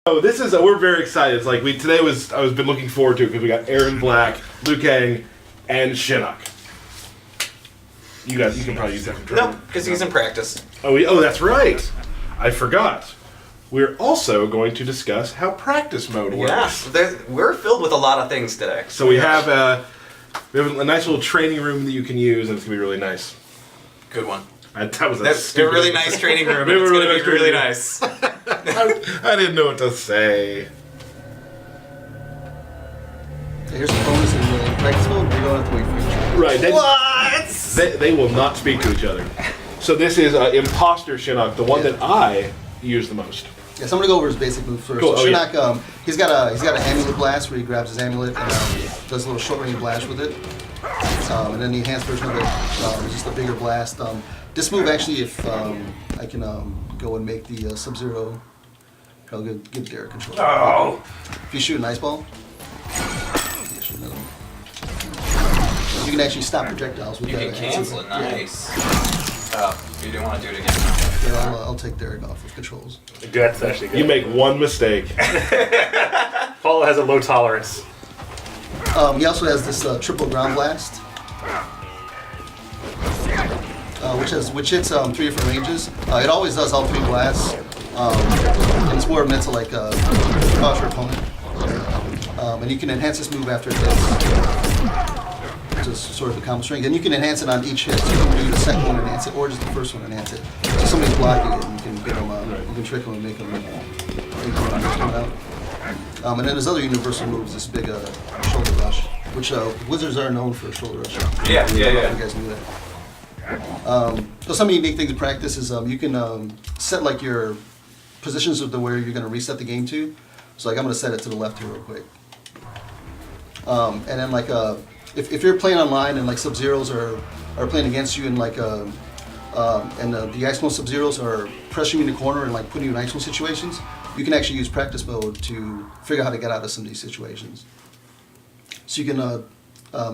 Oh, this is we're very excited. It's like I was been looking forward to it because we got Aaron Black, Liu Kang, and Shinnok. You can probably use that for training. No, because he's in practice. Oh, that's right. I forgot. We're also going to discuss how practice mode works. Yeah, we're filled with a lot of things today. So we have a nice little training room that you can can be really nice. Good one. That's a really nice training room. It's going to be really nice. I didn't know what to say. Here's the bonus in the practice mode. We don't have to wait for each other. Right. What? They will not speak to each other. So this is Imposter Shinnok, the one that I use the most. Yeah, so I'm gonna go over his basic move first. Cool. So Shinnok, he's got an amulet blast where he grabs his amulet and does a little short range blast with it. And then the enhanced version of it is just a bigger blast. This move actually, if I can go and make the Sub-Zero, I'll give Derek control. Oh. If you shoot an ice ball, you shoot another one. You can actually stop projectiles with You that. can cancel it. Nice. You didn't want to do it again. Yeah, I'll take Derek off with controls. That's actually good. You make one mistake. Paulo has a low tolerance. He also has this triple ground blast, which hits 3 different ranges. It always does all 3 blasts, and it's more meant to like cause your opponent. And you can enhance this move after it hits. Just sort of a combo strength, and you can enhance it on each hit. So you can do the second one enhance it, or just the first one enhance it. So somebody's blocking it, and you can get them, you can trick them and make them out. And then there's other universal moves. This big shoulder rush, which wizards are known for shoulder rush. Yeah. You guys knew that. So some unique things in practice is you can set like your positions of where you're going to reset the game to. So like I'm going to set it to the left here real quick, and then like if you're playing online and like Sub-Zeros are playing against you and like and the Ice Clone Sub-Zeros are pressuring you in the corner and like putting you in Ice Clone situations, you can actually use practice mode to figure out how to get out of some of these situations. So you can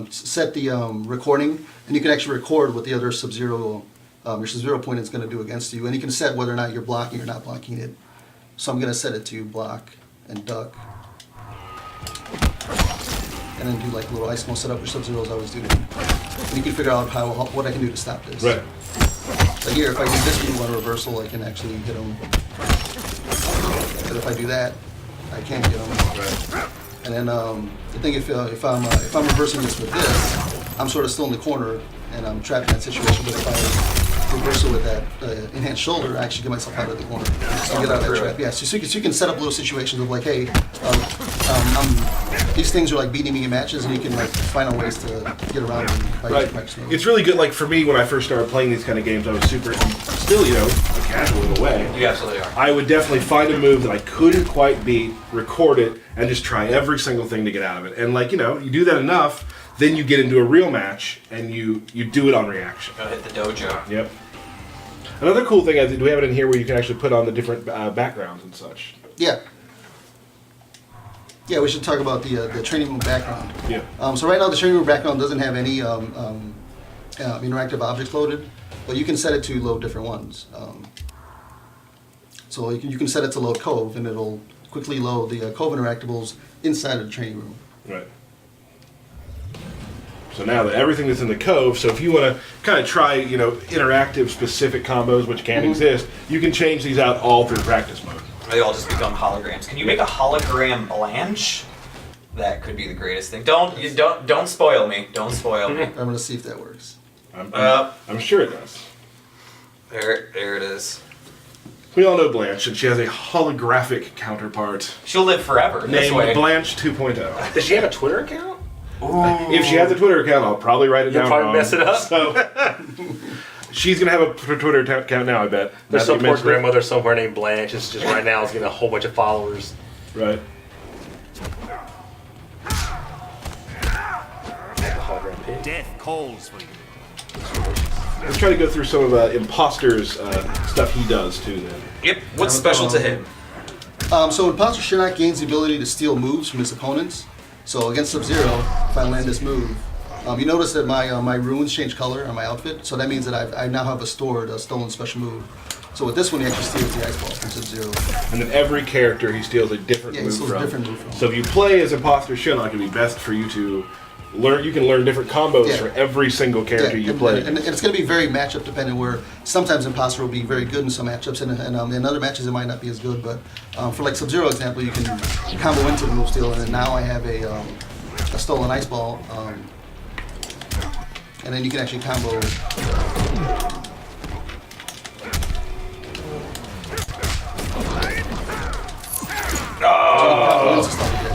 set the recording, and you can actually record what the other Sub-Zero, your Sub-Zero opponent is going to do against you, and you can set whether or not you're blocking or not blocking it. So I'm going to set it to block and duck. And then do like a little ice clone setup, which Sub-Zeros always do. And you can figure out what I can do to stop this. Right. So here, if I do this move on reversal, I can actually hit him. But if I do that, I can't get him. Right. And then the thing, if I'm reversing this with this, I'm sort of still in the corner and I'm trapped in that situation. But if I reversal with that enhanced shoulder, I actually get myself out of the corner. So get out of that trap. Yeah. So you can set up little situations of like, hey, these things are like beating me in matches, and you can like find out ways to get around them by practice mode. It's really good. Like for me, when I first started playing these kind of games, I was still a casual in a way. You absolutely are. I would definitely find a move that I couldn't quite beat, record it, and just try every single thing to get out of it. And like you do that enough, then you get into a real match and you do it on reaction. Go hit the dojo. Yep. Another cool thing, do we have it in here where you can actually put on the different backgrounds and such? Yeah. Yeah, we should talk about the training room background. Yeah. So right now the training room background doesn't have any interactive objects loaded, but you can set it to load different ones. So you can set it to load Cove, and it'll quickly load the Cove interactables inside of the training room. Right. So now that everything that's in the Cove, so if you want to kind of try, interactive specific combos, which can exist, you can change these out all through practice mode. They all just become holograms. Can you make a hologram Blanche? That could be the greatest thing. Don't spoil me. Don't spoil me. I'm gonna see if that works. I'm sure it does. There it is. We all know Blanche, and she has a holographic counterpart She'll live forever this named way. Blanche 2.0. Does she have a Twitter account? Ooh. If she has a Twitter account, I'll probably write it You'll down probably wrong. mess it up. So she's gonna have a Twitter account now, I bet. There's some poor grandmother somewhere named Blanche. It's just right now is getting a whole bunch of followers. Right. Death calls for you. Let's try to go through some of Imposter's stuff he does too. Then. Yep. What's special to him? So Imposter Shinnok gains the ability to steal moves from his opponents. So against Sub-Zero, if I land this move, you notice that my runes change color on my outfit. So that means that I now have a stolen special move. So with this one, he actually steals the ice ball from Sub-Zero. And then every character he steals a different Yeah, he move steals from. a different move from. So if you play as Imposter Shinnok, it'd be best for you to learn. You can learn different combos Yeah. for every single character you play. And it's going to be very matchup dependent. Where sometimes Imposter will be very good in some matchups, and in other matches it might not be as good. But for like Sub-Zero example, you can combo into the move steal, and then now I have a stolen ice ball, and then you can actually combo.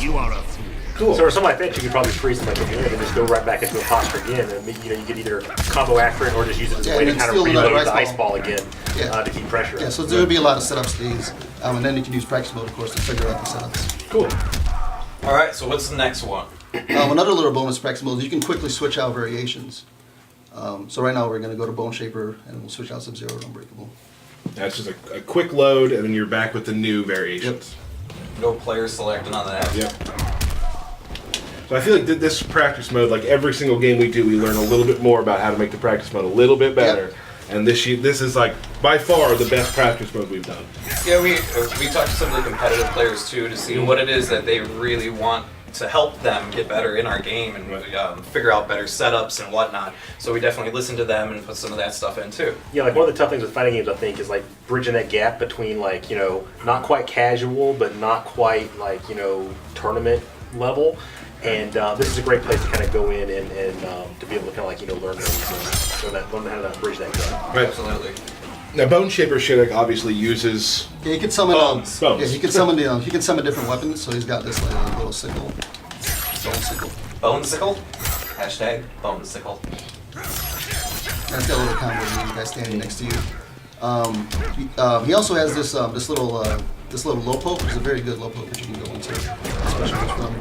You are a fool. Cool. So or something like that, you could probably freeze them like a minute and just go right back into imposter again, and you know you could either combo after it or just use it as a Yeah, way to and kind of steal another reload the ice ice ball again Yeah. to keep pressure. Yeah, so there would be a lot of setup stays, and then you can use practice mode, of course, to figure out the setups. Cool. All right, so what's the next one? Another little bonus practice mode is you can quickly switch out variations. So right now we're going to go to Bone Shaper, and we'll switch out Sub-Zero to Unbreakable. That's just a quick load, and then you're back with the new variations. No player select, none of that. Yep. So I feel like this practice mode, like every single game we do, we learn a little bit more about how to make the practice mode a little bit better. Yep. And this is like by far the best practice mode we've done. Yeah, we talked to some of the competitive players too to see what it is that they really want to help them get better in our game and figure out better setups and whatnot. So we definitely listen to them and put some of that stuff in too. Yeah, like one of the tough things with fighting games, I think, is like bridging that gap between like, you know, not quite casual, but not quite like, you know, tournament level. And this is a great place to kind of go in and to be able to kind of like, you know, learn those and learn how to bridge that gap. Right. Absolutely. Now, Bone Shaper Shinnok obviously uses. Yeah, he can summon. Bones. Yeah, he can summon he can summon different weapons. So he's got this like little sickle, bone sickle. Bone sickle? Hashtag bone sickle. And it's got a little combo with you guys standing next to you. He also has this this little low poke, which is a very good low poke that you can go into, especially from.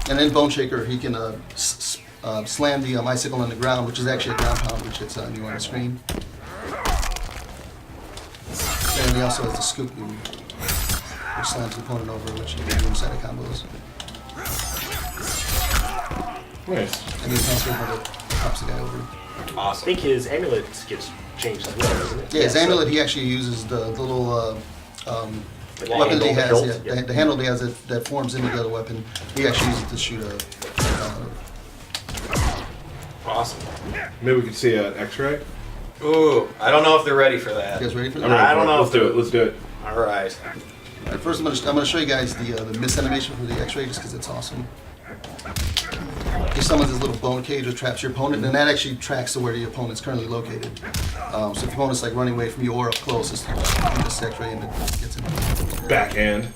And then Bone Shaker, he can slam the icicle on the ground, which is actually a ground pound, which it's new on the screen. And he also has the scoop move, which slams the opponent over, which you can do inside of combos. Nice. And the transfer move pops the guy over. I Awesome. think his amulet gets changed as well, doesn't it? Yeah, his so- amulet, he actually uses the little the weapon that he has, handle, yeah, the hilt, the handle that he has that forms into the other weapon. He actually uses it to shoot a. Awesome. Maybe we could see an X-ray. Ooh, I don't know if they're ready for that. You guys ready for I that? don't know. I don't know Let's if do it. Let's do it. All right. Alright, first, I'm gonna show you guys the miss animation for the X-ray just because it's awesome. He summons this little bone cage which traps your opponent, and that actually tracks to where the opponent's currently located. So if the opponent's like running away from you or up close, it's this X-ray and it gets in. Backhand.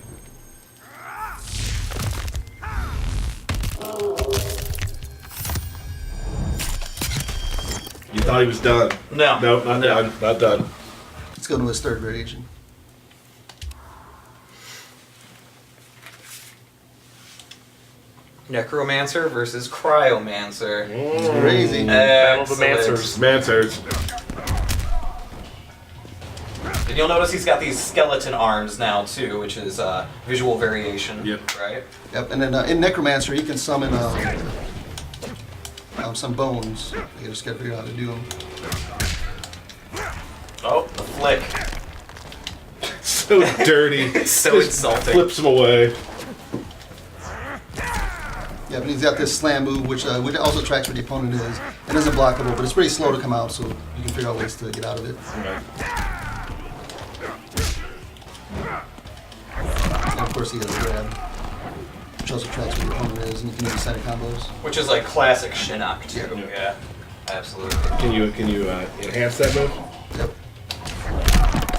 You thought he was done. No. Nope, not done. Not done. Let's go to his third variation. Necromancer versus Cryomancer. It's crazy. Battle of the Excellent. Mancers. Mansers. And you'll notice he's got these skeleton arms now too, which is visual variation. Yep. Right? Yep, and then in Necromancer, he can summon some bones. You just gotta figure out how to do them. Oh, the flick. So dirty. It's so Just insulting. Flips him away. Yeah, but he's got this slam move, which also tracks where the opponent is. It isn't blockable, but it's pretty slow to come out, so you can figure out ways to get out of it. Okay. And of course, he has a grab, which also tracks where the opponent is, and you can use side of combos. Which is like classic Shinnok too. Yeah. Yeah. Absolutely. Can you enhance that move? Yep.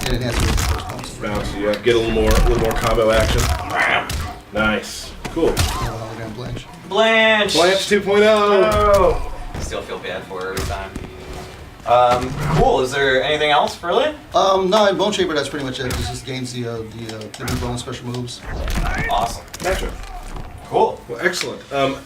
And it has to be the first bounce. Bounce. You get a little more combo action. Nice. Cool. Hologram Blanche. Blanche. Blanche 2.0. Oh. Still feel bad for her every time. Cool. Is there anything else, really? No, in Bone Shaper, that's pretty much it. It just gains the new bone special moves. Awesome. Gotcha. Cool. Well, excellent. So